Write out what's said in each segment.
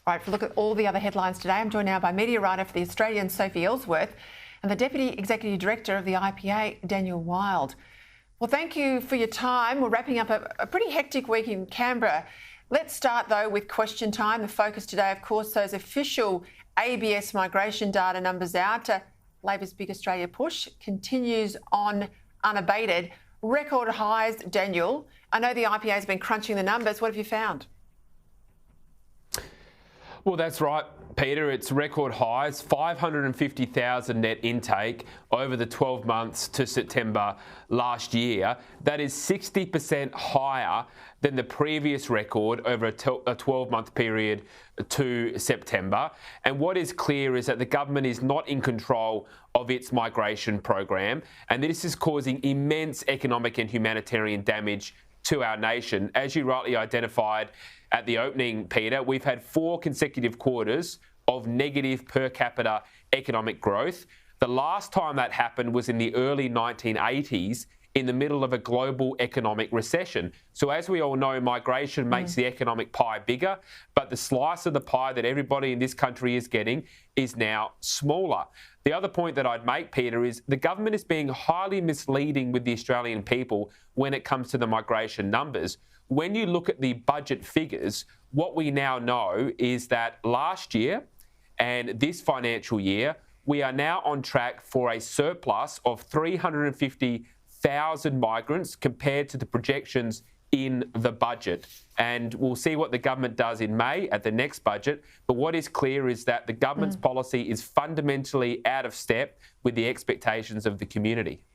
All right, for a look at all the other headlines today, I'm joined now by media writer for The Australian, Sophie Ellsworth, and the Deputy Executive Director of the IPA, Daniel Wild. Well, thank you for your time. We're wrapping up a pretty hectic week in Canberra. Let's start, though, with question time. The focus today, of course, those official ABS migration data numbers out. Labor's Big Australia push continues on unabated. Record highs, Daniel. I know the IPA has been crunching the numbers. What have you found? Well, that's right, Peter. It's record highs, 550,000 net intake over the 12 months to September last year. That is 60% higher than the previous record over a 12-month period to September. And what is clear is that the government is not in control of its migration program, and this is causing immense economic and humanitarian damage to our nation. As you rightly identified at the opening, Peter, we've had 4 consecutive quarters of negative per capita economic growth. The last time that happened was in the early 1980s, in the middle of a global economic recession. So as we all know, migration makes the economic pie bigger, but the slice of the pie that everybody in this country is getting is now smaller. The other point that I'd make, Peter, is the government is being highly misleading with the Australian people when it comes to the migration numbers. When you look at the budget figures, what we now know is that last year and this financial year, we are now on track for a surplus of 350,000 migrants compared to the projections in the budget. And we'll see what the government does in May at the next budget. But what is clear is that the government's policy is fundamentally out of step with the expectations of the community.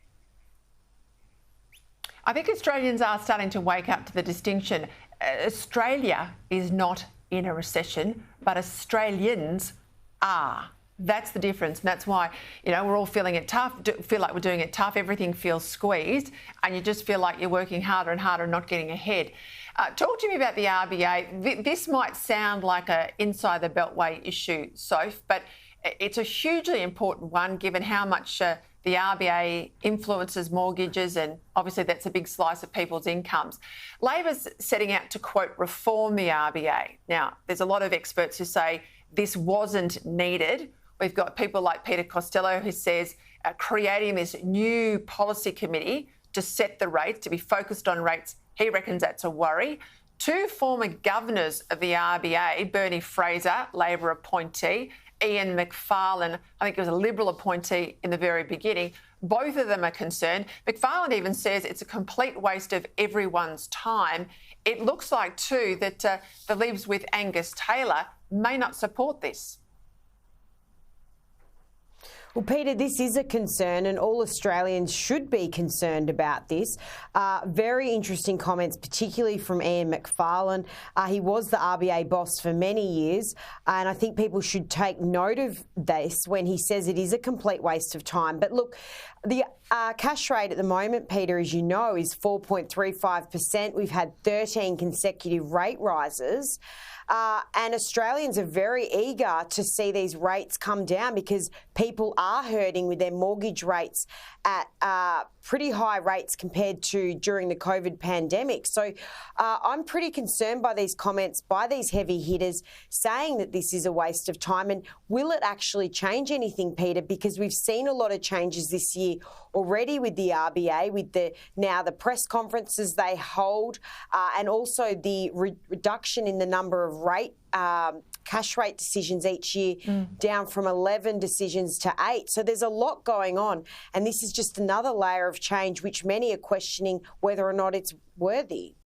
I think Australians are starting to wake up to the distinction. Australia is not in a recession, but Australians are. That's the difference. And that's why, we're all feeling it tough, feel like we're doing it tough. Everything feels squeezed and you just feel like you're working harder and harder and not getting ahead. Talk to me about the RBA. This might sound like an inside the beltway issue, Soph, but it's a hugely important one given how much the RBA influences mortgages, and obviously that's a big slice of people's incomes. Labor's setting out to, quote, reform the RBA. Now, there's a lot of experts who say this wasn't needed. We've got people like Peta Credlin who says creating this new policy committee to set the rates, to be focused on rates, he reckons that's a worry. 2 former governors of the RBA, Bernie Fraser, Labor appointee, Ian Macfarlane, I think he was a Liberal appointee in the very beginning. Both of them are concerned. Macfarlane even says it's a complete waste of everyone's time. It looks like, too, that the Libs with Angus Taylor may not support this. Well, Peter, this is a concern and all Australians should be concerned about this. Very interesting comments, particularly from Ian Macfarlane. He was the RBA boss for many years, and I think people should take note of this when he says it is a complete waste of time. But look, the cash rate at the moment, Peter, as you know, is 4.35%. We've had 13 consecutive rate rises. And Australians are very eager to see these rates come down because people are hurting with their mortgage rates at pretty high rates compared to during the COVID pandemic. So I'm pretty concerned by these comments by these heavy hitters saying that this is a waste of time. And will it actually change anything, Peter? Because we've seen a lot of changes this year already with the RBA, with the press conferences they hold, and also the reduction in the number of cash rate decisions each year, down from 11 decisions to 8. So there's a lot going on, and this is just another layer of change which many are questioning whether or not it's worthy.